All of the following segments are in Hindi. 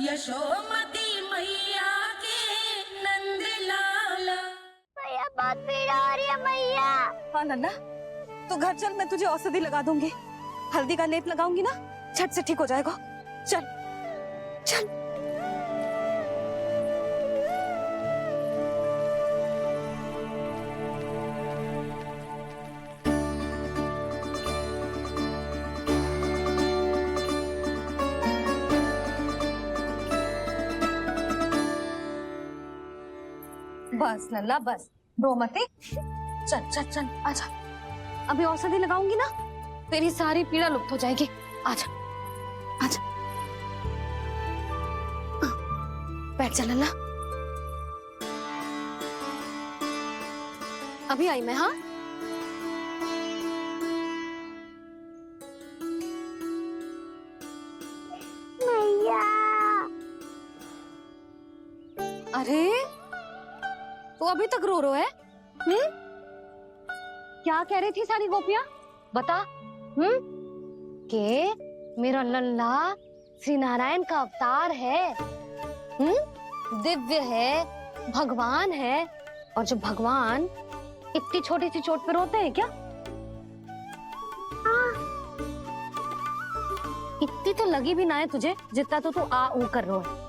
यशोमती मैया के नंद लाला। भैया बहुत पीड़ा हो रही है मैया। हाँ नन्ना, तो घर चल, मैं तुझे औषधि लगा दूंगी। हल्दी का लेप लगाऊंगी ना, झट से ठीक हो जाएगा। चल चल। बस लल्ला बस, रो मत। चल चल चल, आजा। अभी औषधि लगाऊंगी ना, तेरी सारी पीड़ा लुप्त हो जाएगी। आजा आजा, बैठ जा लल्ला। अभी आई मैं। हाँ मैया। अरे तो अभी तक रो रो है? क्या कह रही थी सारी गोपियां? बता। के मेरा लल्ला श्री नारायण का अवतार है, दिव्य है, भगवान है। और जो भगवान इतनी छोटी सी चोट पे रोते हैं क्या? इतनी तो लगी भी ना है तुझे, जितना तो तू आ ऊ कर रो है।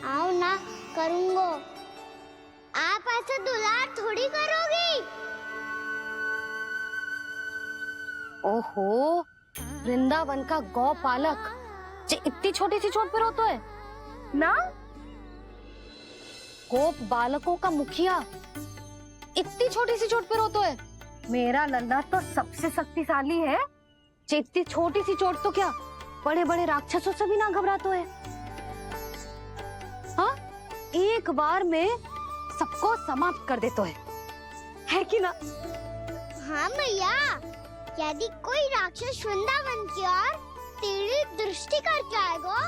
आओ ना, करूंगो। आप ऐसे दुलार थोड़ी करोगी। ओहो, वृंदावन का गौपालक जो इतनी छोटी सी चोट पे रोता है ना? गोप बालकों का मुखिया इतनी छोटी सी चोट पे रोता है? मेरा लल्ला तो सबसे शक्तिशाली है, जो इतनी छोटी सी चोट तो क्या बड़े बड़े राक्षसों से भी ना घबराता है। हाँ, एक बार में सबको समाप्त कर देता है कि ना? हाँ मैया, यदि कोई राक्षस वृंदावन की ओर तेरी दृष्टि करके आएगा,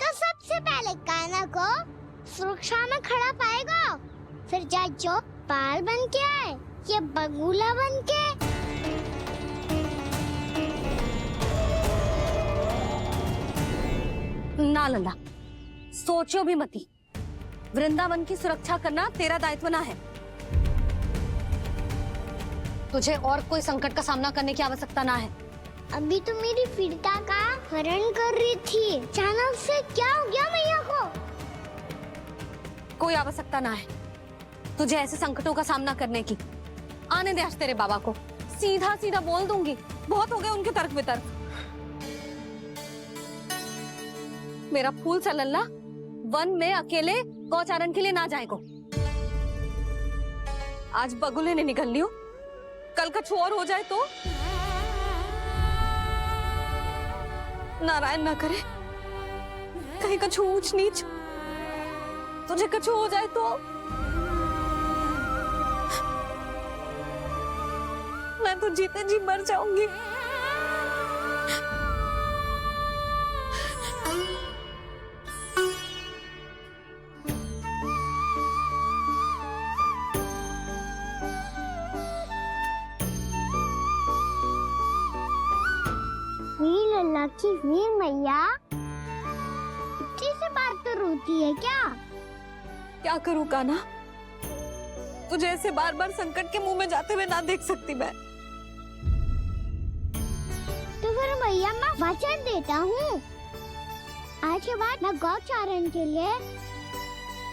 तो सबसे पहले कान्हा को सुरक्षा में खड़ा पाएगा। फिर चाहे जो पाल बन के आए या बगुला बन के। ना लल्ला, सोचो भी मती। वृंदावन की सुरक्षा करना तेरा दायित्व ना है। तुझे और कोई संकट का सामना करने की आवश्यकता ना है। अभी तो मेरी पीड़िता का हरण कर रही थी, अचानक से क्या हो गया मैया को? कोई आवश्यकता ना है तुझे ऐसे संकटों का सामना करने की। आने दे आज तेरे बाबा को, सीधा सीधा बोल दूंगी। बहुत हो गए उनके तर्क वितर्क। मेरा फूल सा लल्ला वन में अकेले गौचारण के लिए ना जाएगो। आज बगुले ने निकल लियो, कल कछु और हो जाए तो? नारायण ना करे, कहीं कछु ऊंच नीच तुझे कछु हो जाए तो? मैं तो जीते जी मर जाऊंगी। वीर अल्लाह की वीर मैया इतनी सी बात तो रोती है क्या? क्या करूं कान्हा, तुझे ऐसे बार बार संकट के मुंह में जाते हुए ना देख सकती मैं। तो फिर मैया मैं वचन देता हूँ, आज के बाद मैं गौचारण के लिए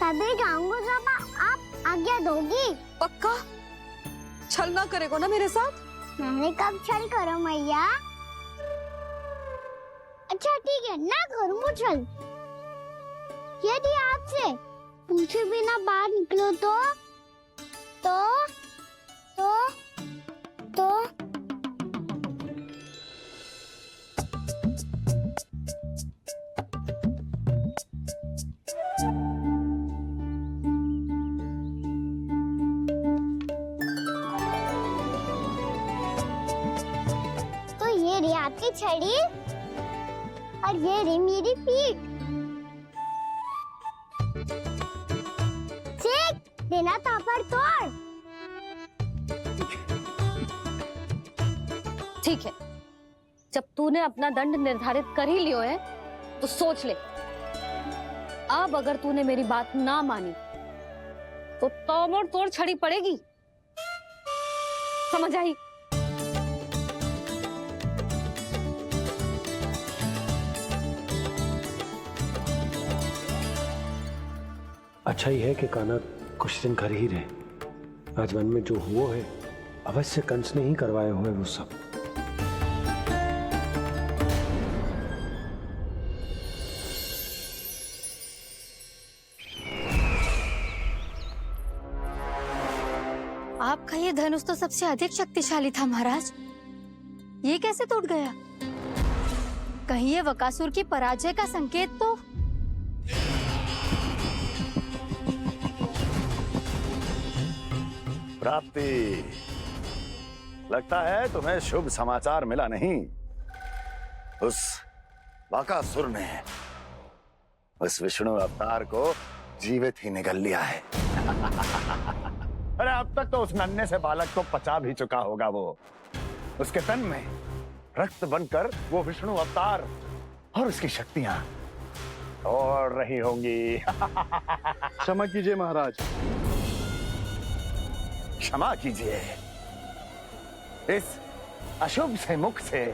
तभी जाऊंगा जब आप आज्ञा दोगी। पक्का? छल ना करेगो ना मेरे साथ? मैंने कब छल करो मैया? अच्छा ठीक है, ना करूँ छल। यदि आपसे पूछे बिना बाहर निकलो तो ये रही आपकी छड़ी और ये रही मेरी पीठ। ठीक, देना तापर तोड़। ठीक है, जब तूने अपना दंड निर्धारित कर ही लियो है तो सोच ले, अब अगर तूने मेरी बात ना मानी तो तोड़ तोड़ छड़ी पड़ेगी, समझ आई? अच्छा ही है कि कान्हा कुछ दिन घर ही रहे। आज वन में जो हुआ है अवश्य कंस ने ही करवाए हुए वो सब। आपका ये धनुष तो सबसे अधिक शक्तिशाली था महाराज, ये कैसे टूट गया? कहीं ये बकासुर की पराजय का संकेत तो? प्राप्ति, लगता है तुम्हें शुभ समाचार मिला नहीं। उस बकासुर ने उस विष्णु अवतार को जीवित ही निगल लिया है। अरे अब तक तो उस नन्हे से बालक को पचा भी चुका होगा वो। उसके तन में रक्त बनकर वो विष्णु अवतार और उसकी शक्तियां और रही होंगी। क्षमा कीजिए महाराज। क्षमा कीजिए, इस अशुभ से मुख से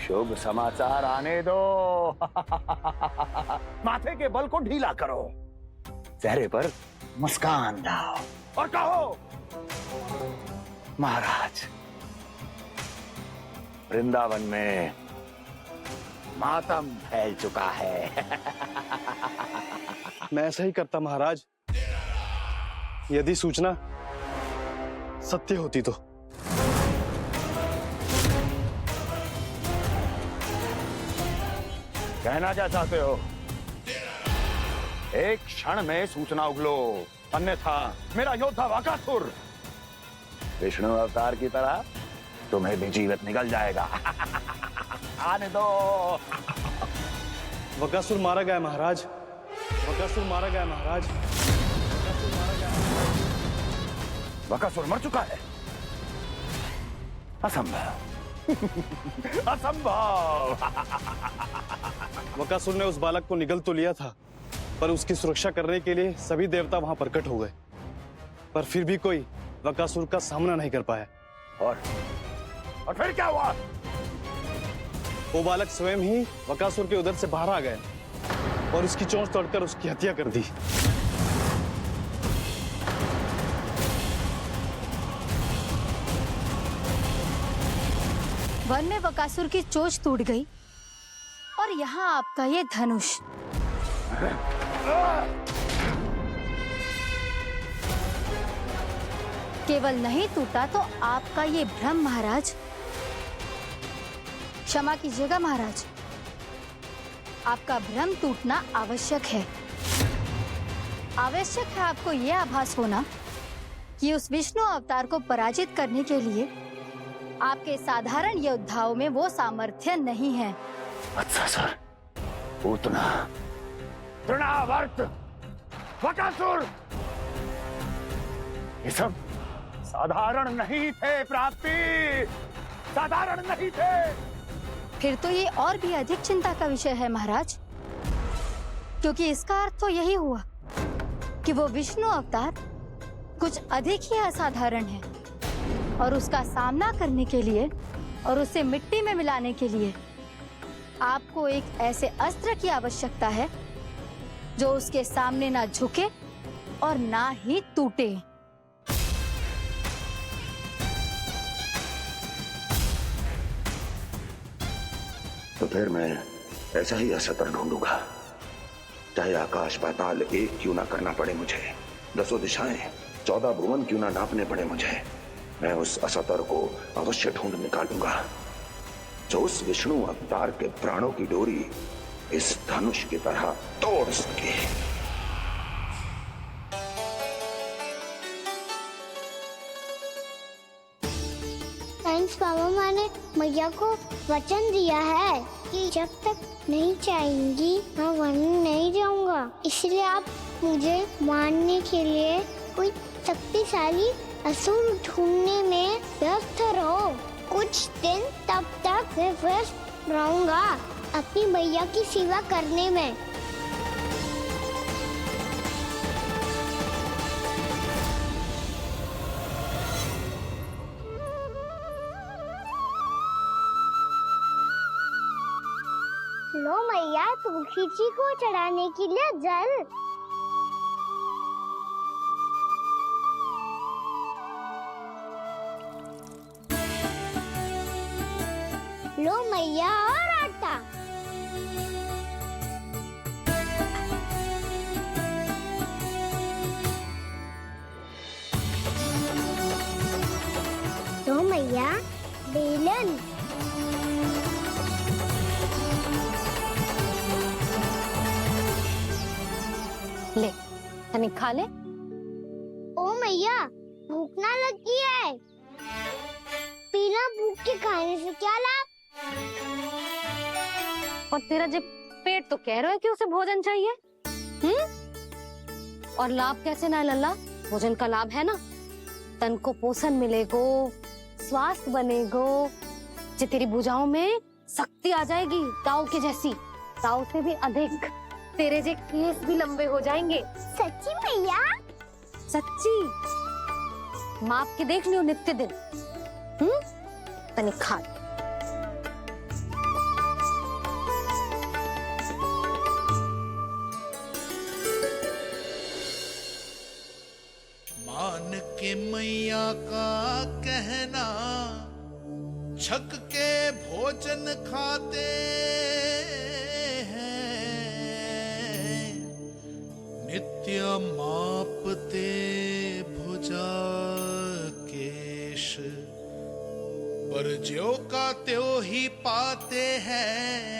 शुभ समाचार आने दो। माथे के बल को ढीला करो, चेहरे पर मुस्कान लाओ और कहो, महाराज, वृंदावन में मातम फैल चुका है। मैं ऐसा ही करता महाराज, यदि सूचना सत्य होती तो। कहना क्या चाहते हो? एक क्षण में सूचना उगलो, अन्यथा मेरा योद्धा बकासुर विष्णु अवतार की तरह तुम्हें भी जीवित निकल जाएगा। आने दो। बकासुर मारा गया महाराज, बकासुर मारा गया महाराज, बकासुर मारा गया। बकासुर मर चुका है? असंभव। असंभव। बकासुर ने उस बालक को निगल तो लिया था, पर उसकी सुरक्षा करने के लिए सभी देवता वहां प्रकट हो गए, पर फिर भी कोई बकासुर का सामना नहीं कर पाया। और फिर क्या हुआ? वो बालक स्वयं ही बकासुर के उदर से बाहर आ गया और उसकी चोंच तोड़कर उसकी हत्या कर दी। वन में बकासुर की चोंच टूट गई और यहाँ आपका ये धनुष। केवल नहीं टूटा तो आपका ये भ्रम महाराज। क्षमा कीजिएगा महाराज, आपका भ्रम टूटना आवश्यक है। आवश्यक है आपको यह आभास होना कि उस विष्णु अवतार को पराजित करने के लिए आपके साधारण योद्धाओं में वो सामर्थ्य नहीं है। अच्छा सर, पूतना, तृणावर्त, बकासुर, ये सब साधारण नहीं थे प्राप्ति, साधारण नहीं थे। फिर तो ये और भी अधिक चिंता का विषय है महाराज, क्योंकि इसका अर्थ तो यही हुआ कि वो विष्णु अवतार कुछ अधिक ही असाधारण है और उसका सामना करने के लिए और उसे मिट्टी में मिलाने के लिए आपको एक ऐसे अस्त्र की आवश्यकता है जो उसके सामने ना झुके और ना ही टूटे। तो फिर मैं ऐसा ही अस्त्र ढूंढूंगा, चाहे आकाश पाताल एक क्यों ना करना पड़े मुझे, 10 दिशाएं 14 भुवन क्यों ना नापने पड़े मुझे। मैं उस अस्त्र को अवश्य ढूंढ निकालूंगा जो उस विष्णु अवतार के प्राणों की डोरी इस धनुष की तरह तोड़ सके। कंस बाबा ने मैया को वचन दिया है कि जब तक नहीं चाहेंगी मैं वन नहीं जाऊंगा, इसलिए आप मुझे मारने के लिए कोई शक्तिशाली असुर ढूंढने में व्यस्त रहो। कोई कुछ दिन तब तक मैं व्यस्त रहूंगा अपनी मैया की सेवा करने में। लो मैया, तुलसी जी को चढ़ाने के लिए जल। लो मैया, और आटा। लो मैया, बेलन। ले तनिक खा ले। ओ मैया, भूख ना लगी है। बिना भूख के खाने से क्या लाभ? और तेरा जब पेट तो कह रहा है कि उसे भोजन चाहिए। और लाभ कैसे ना है लल्ला? भोजन का लाभ है ना, तन को पोषण मिलेगो, स्वास्थ्य बनेगो, जे तेरी भुजाओं में शक्ति आ जाएगी ताऊ के जैसी, ताऊ से भी अधिक। तेरे जे केस भी लंबे हो जाएंगे। सच्ची मैया? सच्ची। माप के देख लियो नित्य दिन। तनिक खा। मान के मैया का कहना, छक के भोजन खाते हैं, नित्य मापते भुजा केश, पर ज्यों का त्यों ही पाते हैं।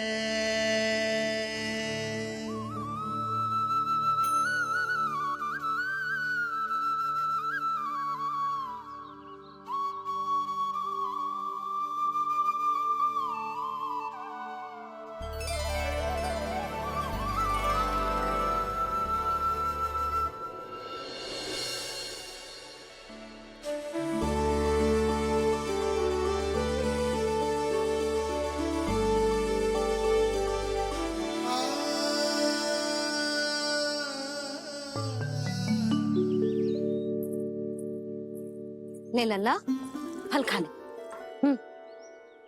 ले लल्ला, फल खा ले।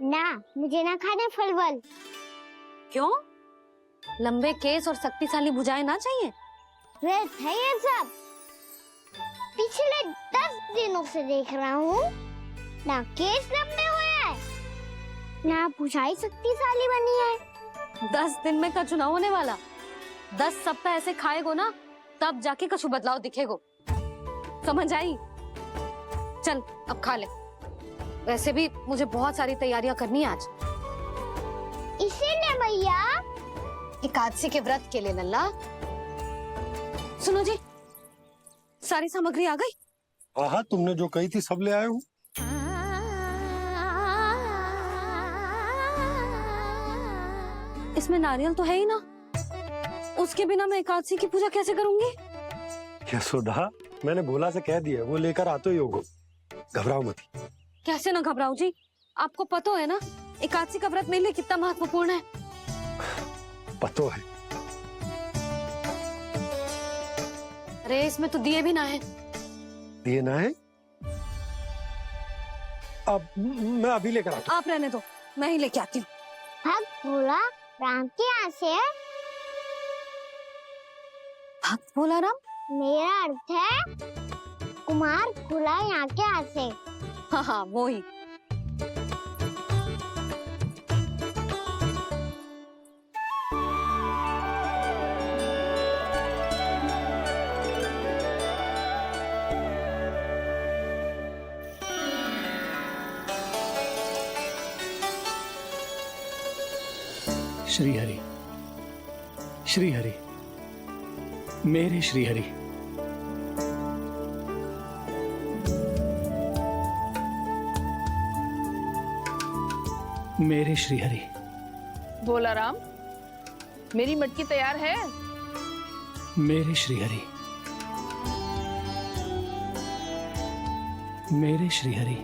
ना, मुझे ना खाने फल वल। क्यों? लंबे केस और शक्तिशाली भुजाएं ना चाहिए? व्यर्थ है ये सब। पिछले 10 दिनों से देख रहा हूँ, ना केस लंबे हुए हैं, ना भुजाएं शक्तिशाली बनी है। 10 दिन में का चुनाव होने वाला। 10 सप्ताह ऐसे खाएगो ना, तब जाके कुछ बदलाव दिखेगो। समझ आई? चल अब खा ले। वैसे भी मुझे बहुत सारी तैयारियां करनी है आज। इसीलिए मैया, एकादशी के व्रत के लिए लल्ला। सुनो जी, सारी सामग्री आ गई? हाँ, तुमने जो कही थी सब ले आए हूँ। इसमें नारियल तो है ही ना, उसके बिना मैं एकादशी की पूजा कैसे करूंगी? यशोदा, मैंने भोला से कह दिया, वो लेकर आते ही होगा। घबराओ मत। कैसे ना घबराओ जी, आपको पता है ना एकादशी का व्रत मेरे लिए कितना महत्वपूर्ण है। पतो है। अरे इसमें तो दिए भी ना है। दिए ना है? अब मैं अभी लेकर आता हूँ। आप रहने दो, मैं ही लेके आती हूँ। भक्त भोला राम के यहाँ से है। भक्त भोला राम? मेरा अर्थ है कुमार खुला यहाँ के यहाँ से। हाँ हाँ, वो ही। श्री हरि, श्री हरि, मेरे श्री हरि। मेरे श्री हरि। भोला राम, मेरी मटकी तैयार है? मेरे श्री हरि, मेरे श्री हरि।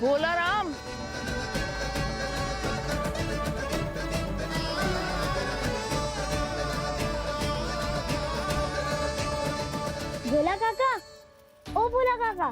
भोला राम, भोला काका, ओ भोला काका।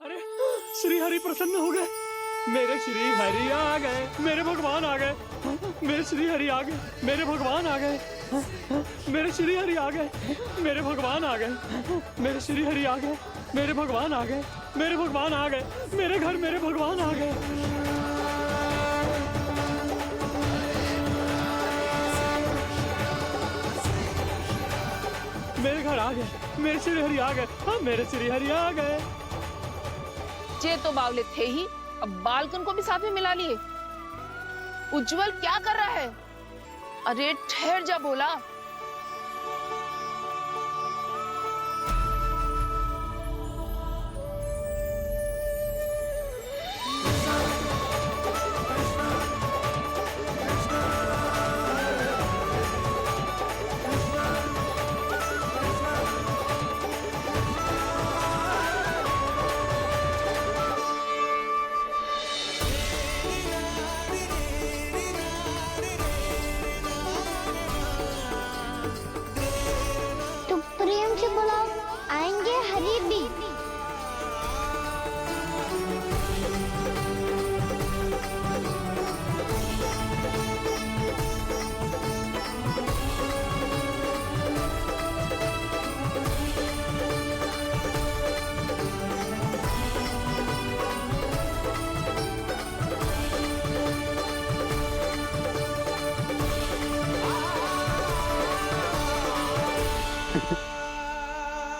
अरे श्री हरि प्रसन्न हो गए, मेरे श्री हरि आ गए, मेरे भगवान आ गए, मेरे श्री हरि आ गए, मेरे भगवान आ गए, मेरे श्री हरि आ गए, मेरे भगवान आ गए, मेरे श्री हरि आ गए, मेरे भगवान आ गए, मेरे भगवान आ गए, मेरे घर मेरे भगवान आ गए। मेरे घर आ गए, मेरे श्री हरि आ गए, हाँ मेरे श्री हरि आ गए। ये तो बावले थे ही, अब बालकन को भी साथ में मिला लिए। उज्जवल क्या कर रहा है? अरे ठहर जा भोला। तुम प्रेम से बुलाओ, आएंगे हरि भी।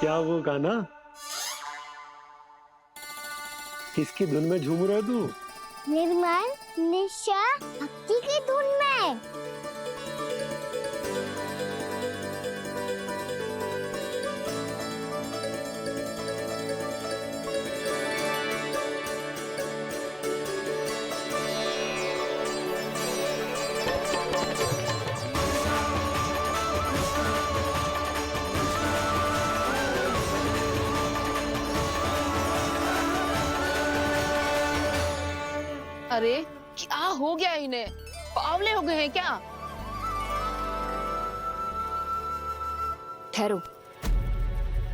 क्या वो गाना? किसकी धुन में झूम रहा तू? निर्मल निशा भक्ति की धुन में। अरे क्या हो गया इन्हें? बावले हो गए हैं क्या? ठहरो,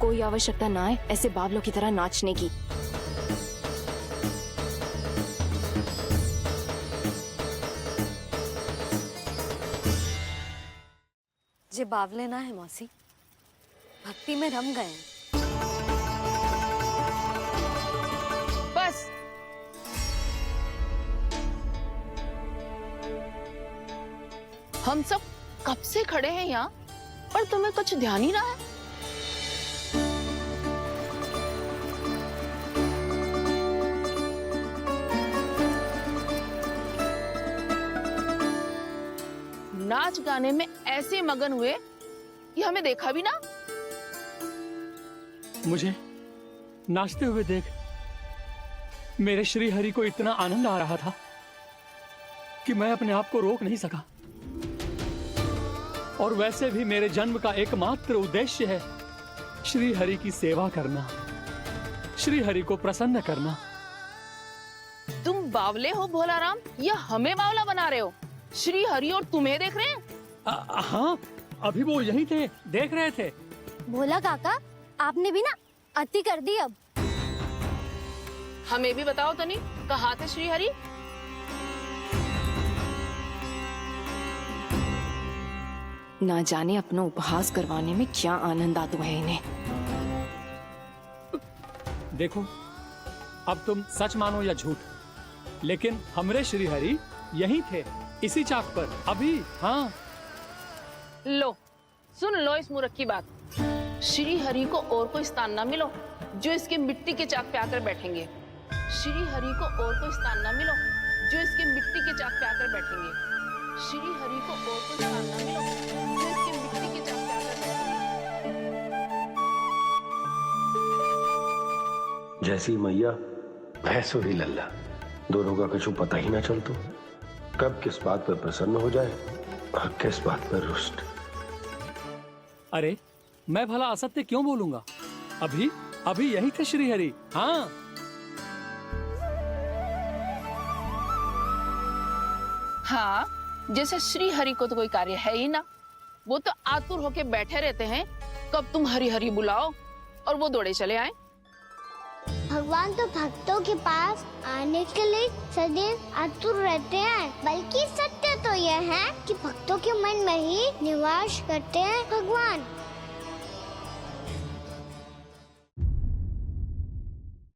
कोई आवश्यकता ना है ऐसे बावलों की तरह नाचने की। जे बावले ना है मौसी, भक्ति में रम गए हैं। बस हम सब कब से खड़े हैं यहाँ, पर तुम्हें कुछ ध्यान ही रहा है। नाच गाने में ऐसे मगन हुए कि हमें देखा भी ना। मुझे नाचते हुए देख मेरे श्री हरि को इतना आनंद आ रहा था कि मैं अपने आप को रोक नहीं सका। और वैसे भी मेरे जन्म का एकमात्र उद्देश्य है श्री हरि की सेवा करना, श्री हरि को प्रसन्न करना। तुम बावले हो भोला राम, या हमें बावला बना रहे हो? श्री हरि और तुम्हें देख रहे हैं? हाँ, अभी वो यही थे, देख रहे थे। भोला काका, आपने भी ना अति कर दी। अब हमें भी बताओ तनी, कहाँ थे श्री हरि? ना जाने अपना उपहास करवाने में क्या आनंद आता है इन्हें। देखो, अब तुम सच मानो या झूठ, लेकिन हमरे श्री हरि यहीं थे, इसी चाक पर अभी। हाँ, लो सुन लो इस मूर्ख की बात। श्री हरि को और कोई स्थान ना मिलो जो इसके मिट्टी के चाक पे आकर बैठेंगे। श्री हरि को और कोई स्थान ना मिलो जो इसके मिट्टी के चाक पे आकर बैठेंगे। श्री हरि को और कुछ सामना मिलो जो इसकी मिट्टी की चाक पे आकर जैसी मैया भैंसो ही लल्ला, दोनों का कुछ पता ही ना चलतो, कब किस बात पर प्रसन्न हो जाए और किस बात पर रुष्ट। अरे मैं भला असत्य क्यों बोलूंगा? अभी अभी यही थे श्री हरि। हाँ, हाँ, जैसे श्री हरि को तो कोई कार्य है ही ना, वो तो आतुर होके बैठे रहते हैं कब तुम हरि हरि बुलाओ और वो दौड़े चले आए। भगवान तो भक्तों के पास आने के लिए सदैव आतुर रहते हैं, बल्कि सत्य तो यह है कि भक्तों के मन में ही निवास करते हैं भगवान।